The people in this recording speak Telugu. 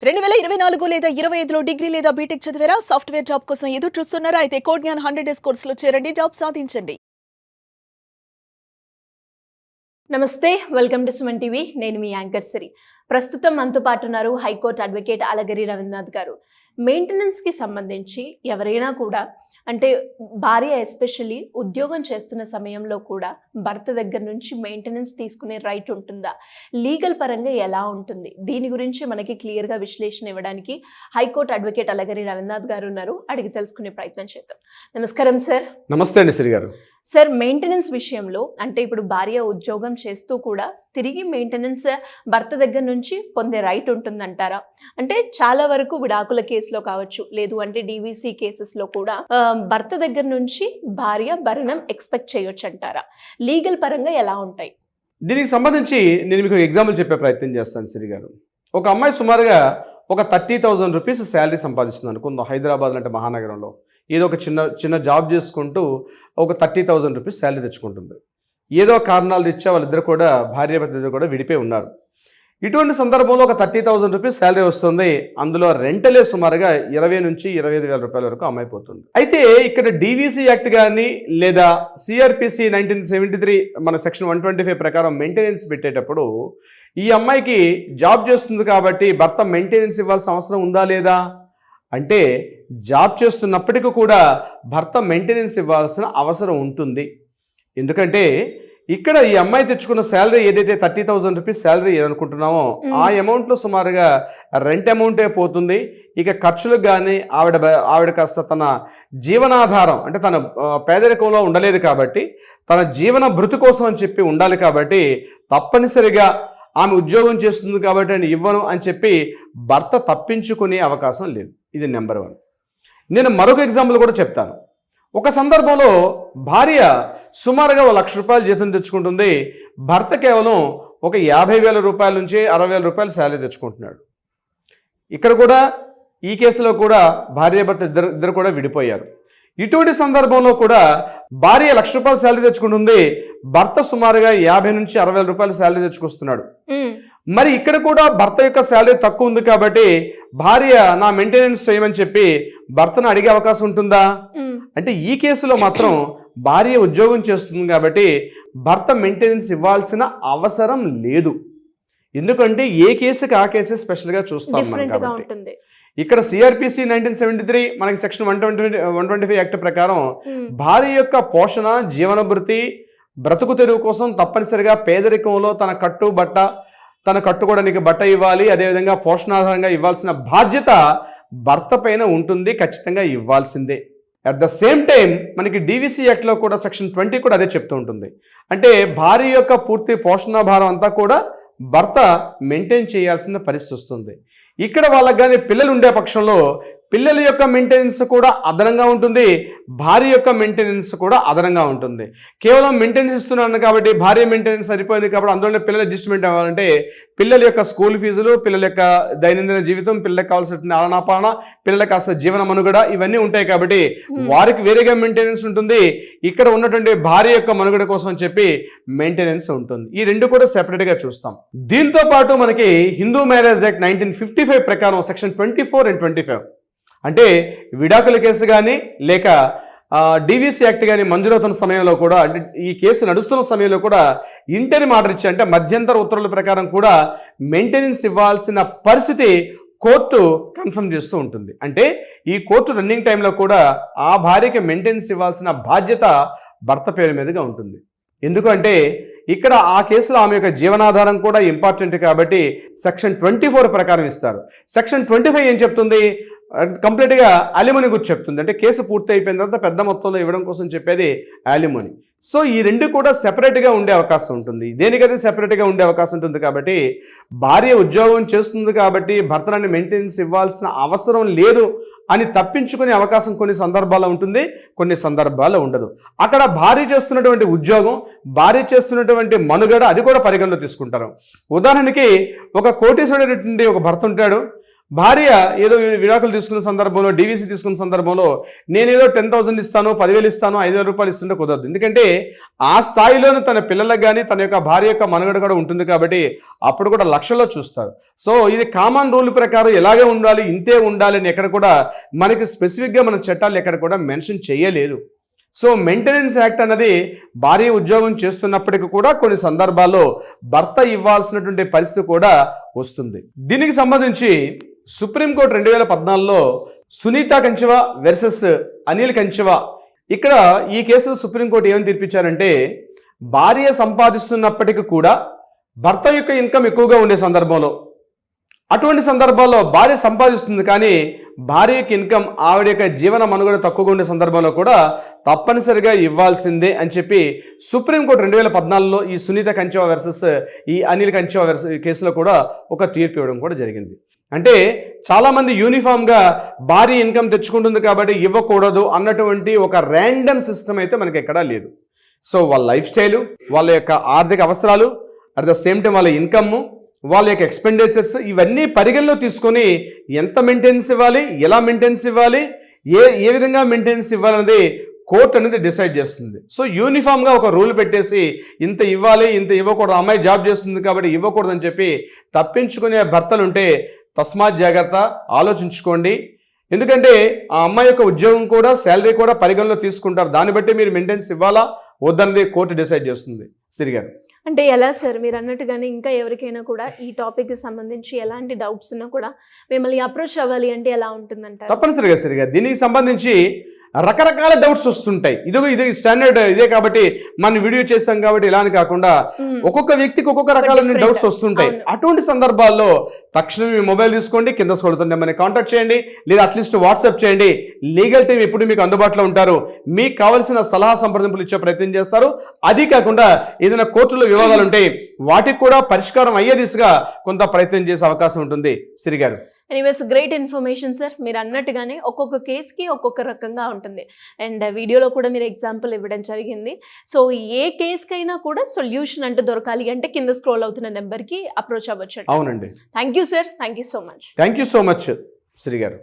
2024 లేదా 25లో డిగ్రీ లేదా బీటెక్ చదివారా? సాఫ్ట్‌వేర్ జాబ్ కోసం ఎదురు చూస్తున్నారా? అయితే కోడ్ జ్ఞాన్ 100 డేస్ కోర్సులో చేరండి, జాబ్ సాధించండి. నమస్తే, వెల్కమ్ టు సుమన్ టీవీ. నేను మీ యాంకర్ సిరి. ప్రస్తుతం మనతో పాటు ఉన్నారు హైకోర్టు అడ్వకేట్ అలగిరి రవీంద్రనాథ్ గారు. మెయింటెనెన్స్కి సంబంధించి ఎవరైనా కూడా అంటే భార్య ఎస్పెషల్లీ ఉద్యోగం చేస్తున్న సమయంలో కూడా భర్త దగ్గర నుంచి మెయింటెనెన్స్ తీసుకునే రైట్ ఉంటుందా, లీగల్ పరంగా ఎలా ఉంటుంది, దీని గురించి మనకి క్లియర్గా విశ్లేషణ ఇవ్వడానికి హైకోర్టు అడ్వకేట్ అలగిరి రవీంద్రనాథ్ గారు ఉన్నారు. అడిగి తెలుసుకునే ప్రయత్నం చేద్దాం. నమస్కారం సార్. నమస్తే అండి శ్రీ గారు. సార్, మెయింటెనెన్స్ విషయంలో అంటే ఇప్పుడు భార్య ఉద్యోగం చేస్తూ కూడా తిరిగి మెయింటెనెన్స్ భర్త దగ్గర నుంచి పొందే రైట్ ఉంటుందంటారా? అంటే చాలా వరకు విడాకుల కేసులో కావచ్చు, లేదు అంటే డివిసి కేసెస్లో కూడా భర్త దగ్గర నుంచి భార్య భరణం ఎక్స్పెక్ట్ చేయొచ్చు అంటారా? లీగల్ పరంగా ఎలా ఉంటాయి? దీనికి సంబంధించి నేను మీకు ఎగ్జాంపుల్ చెప్పే ప్రయత్నం చేస్తాను శ్రీ గారు. ఒక అమ్మాయి సుమారుగా ఒక 30,000 రూపీస్ శాలరీ సంపాదిస్తుంది అనుకుందాం. హైదరాబాద్ అంటే మహానగరంలో ఏదో ఒక చిన్న జాబ్ చేసుకుంటూ ఒక 30,000 రూపీస్ శాలరీ తెచ్చుకుంటుంది. ఏదో కారణాలు రీత్యా వాళ్ళిద్దరు కూడా భార్యాభర్త కూడా విడిపోయి ఉన్నారు. ఇటువంటి సందర్భంలో ఒక 30,000 రూపీస్ శాలరీ వస్తుంది. అందులో రెంటలే సుమారుగా 20 నుంచి 25,000 రూపాయల వరకు అమ్మైపోతుంది. అయితే ఇక్కడ డివిసి యాక్ట్ కానీ లేదా సిఆర్పిసి 1973 మన సెక్షన్ 125 ప్రకారం మెయింటెనెన్స్ పెట్టేటప్పుడు ఈ అమ్మాయికి జాబ్ చేస్తుంది కాబట్టి భర్త మెయింటెనెన్స్ ఇవ్వాల్సిన అవసరం ఉందా లేదా అంటే, జాబ్ చేస్తున్నప్పటికీ కూడా భర్త మెయింటెనెన్స్ ఇవ్వాల్సిన అవసరం ఉంటుంది. ఎందుకంటే ఇక్కడ ఈ అమ్మాయి తెచ్చుకున్న శాలరీ ఏదైతే 30,000 రూపీస్ శాలరీ ఏదనుకుంటున్నామో ఆ అమౌంట్లో సుమారుగా రెంట్ అమౌంటే పోతుంది. ఇక ఖర్చులకు కానీ ఆవిడ కాస్త తన జీవనాధారం అంటే తన పేదరికంలో ఉండలేదు కాబట్టి తన జీవన భృతి కోసం అని చెప్పి ఉండాలి కాబట్టి తప్పనిసరిగా ఆమె ఉద్యోగం చేస్తుంది కాబట్టి నేను ఇవ్వను అని చెప్పి భర్త తప్పించుకునే అవకాశం లేదు. ఇది నెంబర్ 1. నేను మరొక ఎగ్జాంపుల్ కూడా చెప్తాను. ఒక సందర్భంలో భార్య సుమారుగా 1,00,000 రూపాయలు జీతం తెచ్చుకుంటుంది. భర్త కేవలం ఒక 50,000 రూపాయల నుంచి 60,000 రూపాయలు శాలరీ తెచ్చుకుంటున్నాడు. ఇక్కడ కూడా ఈ కేసులో కూడా భార్యాభర్త ఇద్దరు కూడా విడిపోయారు. ఇటువంటి సందర్భంలో కూడా భార్య 1,00,000 రూపాయలు శాలరీ తెచ్చుకుంటుంది. భర్త సుమారుగా 50 నుంచి 60,000 రూపాయల శాలరీ తెచ్చుకొస్తున్నాడు. మరి ఇక్కడ కూడా భర్త యొక్క శాలరీ తక్కువ ఉంది కాబట్టి భార్య నా మెయింటెనెన్స్ చేయమని చెప్పి భర్తను అడిగే అవకాశం ఉంటుందా అంటే ఈ కేసులో మాత్రం భార్య ఉద్యోగం చేస్తుంది కాబట్టి భర్త మెయింటెనెన్స్ ఇవ్వాల్సిన అవసరం లేదు. ఎందుకంటే ఏ కేసుకి ఆ కేసే స్పెషల్గా చూస్తాం మనం కాబట్టి. ఇక్కడ సిఆర్పిసి 1973 మనకి సెక్షన్ 125 యాక్ట్ ప్రకారం భార్య యొక్క పోషణ, జీవన భృతి, బ్రతుకు తెరువు కోసం తప్పనిసరిగా పేదరికంలో తన కట్టుకోవడానికి బట్ట ఇవ్వాలి. అదేవిధంగా పోషణాధారంగా ఇవ్వాల్సిన బాధ్యత భర్త పైన ఉంటుంది, ఖచ్చితంగా ఇవ్వాల్సిందే. అట్ ద సేమ్ టైం మనకి డివిసి యాక్ట్లో కూడా సెక్షన్ 20 కూడా అదే చెప్తూ ఉంటుంది. అంటే భార్య యొక్క పూర్తి పోషణ భారం అంతా కూడా భర్త మెయింటైన్ చేయాల్సిన పరిస్థితి వస్తుంది. ఇక్కడ వాళ్ళకి కానీ పిల్లలు ఉండే పక్షంలో పిల్లల యొక్క మెయింటెనెన్స్ కూడా అదనంగా ఉంటుంది, భార్య యొక్క మెయింటెనెన్స్ కూడా అదనంగా ఉంటుంది. కేవలం మెయింటెనెన్స్ ఇస్తున్నాను కాబట్టి భార్య మెయింటెనెన్స్ సరిపోయింది కాబట్టి అందులోనే పిల్లల అడ్జస్ట్మెంట్ అవ్వాలంటే పిల్లల యొక్క స్కూల్ ఫీజులు, పిల్లల యొక్క దైనందిన జీవితం, పిల్లలకు కావాల్సిన ఆలనాపాలన, పిల్లలకు కాస్త జీవన మనుగడ ఇవన్నీ ఉంటాయి కాబట్టి వారికి వేరేగా మెయింటెనెన్స్ ఉంటుంది. ఇక్కడ ఉన్నటువంటి భార్య యొక్క మనుగడ కోసం అని చెప్పి మెయింటెనెన్స్ ఉంటుంది. ఈ రెండు కూడా సెపరేట్గా చూస్తాం. దీంతో పాటు మనకి హిందూ మ్యారేజ్ యాక్ట్ 1955 ప్రకారం సెక్షన్ 24 and 25 అంటే విడాకుల కేసు కానీ లేక డివిసి యాక్ట్ కానీ మంజూరవుతున్న సమయంలో కూడా అంటే ఈ కేసు నడుస్తున్న సమయంలో కూడా ఇంటర్మ్ ఆర్డర్ ఇచ్చి అంటే మధ్యంతర ఉత్తర్వుల ప్రకారం కూడా మెయింటెనెన్స్ ఇవ్వాల్సిన పరిస్థితి కోర్టు కన్ఫర్మ్ చేస్తూ ఉంటుంది. అంటే ఈ కోర్టు రన్నింగ్ టైంలో కూడా ఆ భార్యకి మెయింటెనెన్స్ ఇవ్వాల్సిన బాధ్యత భర్త పేరు మీదుగా ఉంటుంది. ఎందుకంటే ఇక్కడ ఆ కేసులో ఆమె యొక్క జీవనాధారం కూడా ఇంపార్టెంట్ కాబట్టి సెక్షన్ 24 ప్రకారం ఇస్తారు. సెక్షన్ 25 ఏం చెప్తుంది? కంప్లీట్గా అలిమనీ గురించి చెప్తుంది. అంటే కేసు పూర్తి అయిపోయిన తర్వాత పెద్ద మొత్తంలో ఇవ్వడం కోసం చెప్పేది అలిమనీ. సో ఈ రెండు కూడా సెపరేట్గా ఉండే అవకాశం ఉంటుంది. దేనికైతే సెపరేట్గా ఉండే అవకాశం ఉంటుంది కాబట్టి భార్య ఉద్యోగం చేస్తుంది కాబట్టి భర్తని మెయింటెనెన్స్ ఇవ్వాల్సిన అవసరం లేదు అని తప్పించుకునే అవకాశం కొన్ని సందర్భాల్లో ఉంటుంది, కొన్ని సందర్భాల్లో ఉండదు. అక్కడ భార్య చేస్తున్నటువంటి ఉద్యోగం, భార్య చేస్తున్నటువంటి మనుగడ అది కూడా పరిగణలో తీసుకుంటారు. ఉదాహరణకి ఒక కోటీశ్వరుడు ఒక భర్త ఉంటాడు. భార్య ఏదో విడాకులు తీసుకున్న సందర్భంలో, డీవీసీ తీసుకున్న సందర్భంలో నేనేదో 10,000 ఇస్తాను, 10,000 ఇస్తాను, 5,000 రూపాయలు ఇస్తుంటే కుదరదు. ఎందుకంటే ఆ స్థాయిలోనే తన పిల్లలకు కానీ తన యొక్క భార్య యొక్క మనుగడ కూడా ఉంటుంది కాబట్టి అప్పుడు కూడా లక్షల్లో చూస్తారు. సో ఇది కామన్ రూల్ ప్రకారం ఎలాగే ఉండాలి, ఇంతే ఉండాలి అని ఎక్కడ కూడా మనకి స్పెసిఫిక్గా మన చట్టాలు ఎక్కడ కూడా మెన్షన్ చేయలేదు. సో మెయింటెనెన్స్ యాక్ట్ అన్నది భార్య ఉద్యోగం చేస్తున్నప్పటికీ కూడా కొన్ని సందర్భాల్లో భర్త ఇవ్వాల్సినటువంటి పరిస్థితి కూడా వస్తుంది. దీనికి సంబంధించి సుప్రీంకోర్టు 2014లో సునీత కంచెవా వర్సెస్ అనిల్ కంచెవా, ఇక్కడ ఈ కేసులో సుప్రీంకోర్టు ఏమని తీర్పిచ్చారంటే, భార్య సంపాదిస్తున్నప్పటికీ కూడా భర్త యొక్క ఇన్కమ్ ఎక్కువగా ఉండే సందర్భంలో, అటువంటి సందర్భాల్లో భార్య సంపాదిస్తుంది కానీ భార్యకి ఇన్కమ్, ఆవిడ యొక్క జీవన మనుగడ తక్కువగా ఉండే సందర్భంలో కూడా తప్పనిసరిగా ఇవ్వాల్సిందే అని చెప్పి సుప్రీంకోర్టు 2014లో ఈ సునీత కంచెవా వర్సెస్ ఈ అనిల్ కంచెవా వర్సెస్ కేసులో కూడా ఒక తీర్పు ఇవ్వడం కూడా జరిగింది. అంటే చాలామంది యూనిఫామ్గా భార్య ఇన్కమ్ తెచ్చుకుంటుంది కాబట్టి ఇవ్వకూడదు అన్నటువంటి ఒక ర్యాండమ్ సిస్టమ్ అయితే మనకి ఎక్కడా లేదు. సో వాళ్ళ లైఫ్ స్టైలు, వాళ్ళ యొక్క ఆర్థిక అవసరాలు, అట్ ద సేమ్ టైం వాళ్ళ ఇన్కమ్, వాళ్ళ యొక్క ఎక్స్పెండిచర్స్, ఇవన్నీ పరిగణలో తీసుకొని ఎంత మెయింటెనెన్స్ ఇవ్వాలి, ఎలా మెయింటెనెన్స్ ఇవ్వాలి, ఏ విధంగా మెయింటెనెన్స్ ఇవ్వాలనేది కోర్టు అనేది డిసైడ్ చేస్తుంది. సో యూనిఫామ్గా ఒక రూల్ పెట్టేసి ఇంత ఇవ్వాలి, ఇంత ఇవ్వకూడదు, అమ్మాయి జాబ్ చేస్తుంది కాబట్టి ఇవ్వకూడదని చెప్పి తప్పించుకునే భర్తలు ఉంటే తస్మాత్ జాగ్రత్త, ఆలోచించుకోండి. ఎందుకంటే ఆ అమ్మాయి యొక్క ఉద్యోగం కూడా, శాలరీ కూడా పరిగణలో తీసుకుంటారు. దాన్ని బట్టి మీరు మెయింటెనెన్స్ ఇవ్వాలా వద్దన్నది కోర్టు డిసైడ్ చేస్తుంది. సిరిగారు, అంటే ఎలా సార్, మీరు అన్నట్టుగానే ఇంకా ఎవరికైనా కూడా ఈ టాపిక్కి సంబంధించి ఎలాంటి డౌట్స్ ఉన్నా కూడా మిమ్మల్ని అప్రోచ్ అవ్వాలి అంటే ఎలా ఉంటుందంటారు? తప్పనిసరిగా సిరిగారు, దీనికి సంబంధించి రకరకాల డౌట్స్ వస్తుంటాయి. ఇది స్టాండర్డ్ ఇదే కాబట్టి మనం వీడియో చేస్తాం కాబట్టి ఇలా అని కాకుండా ఒక్కొక్క వ్యక్తికి ఒక్కొక్క రకాలైన డౌట్స్ వస్తుంటాయి. అటువంటి సందర్భాల్లో తక్షణమే మీ మొబైల్ తీసుకోండి, కింద స్క్రోల్ నెంబర్ని కాంటాక్ట్ చేయండి, లేదా అట్లీస్ట్ వాట్సాప్ చేయండి. లీగల్ టీం ఎప్పుడు మీకు అందుబాటులో ఉంటారు, మీకు కావాల్సిన సలహా సంప్రదింపులు ఇచ్చే ప్రయత్నం చేస్తారు. అది కాకుండా ఏదైనా కోర్టులో వివాదాలు ఉంటాయి, వాటికి కూడా పరిష్కారం అయ్యే దిశగా కొంత ప్రయత్నం చేసే అవకాశం ఉంటుంది. సిరిగారు, ఎనీవేస్ గ్రేట్ ఇన్ఫర్మేషన్ సార్. మీరు అన్నట్టుగానే ఒక్కొక్క కేసుకి ఒక్కొక్క రకంగా ఉంటుంది అండ్ వీడియోలో కూడా మీరు ఎగ్జాంపుల్ ఇవ్వడం జరిగింది. సో ఏ కేసుకైనా కూడా సొల్యూషన్ అంటూ దొరకాలి అంటే కింద స్క్రోల్ అవుతున్న నెంబర్కి అప్రోచ్ అవ్వచ్చు. అవునండి. Thank you sir, thank you so much. Thank you so much Shri గారు.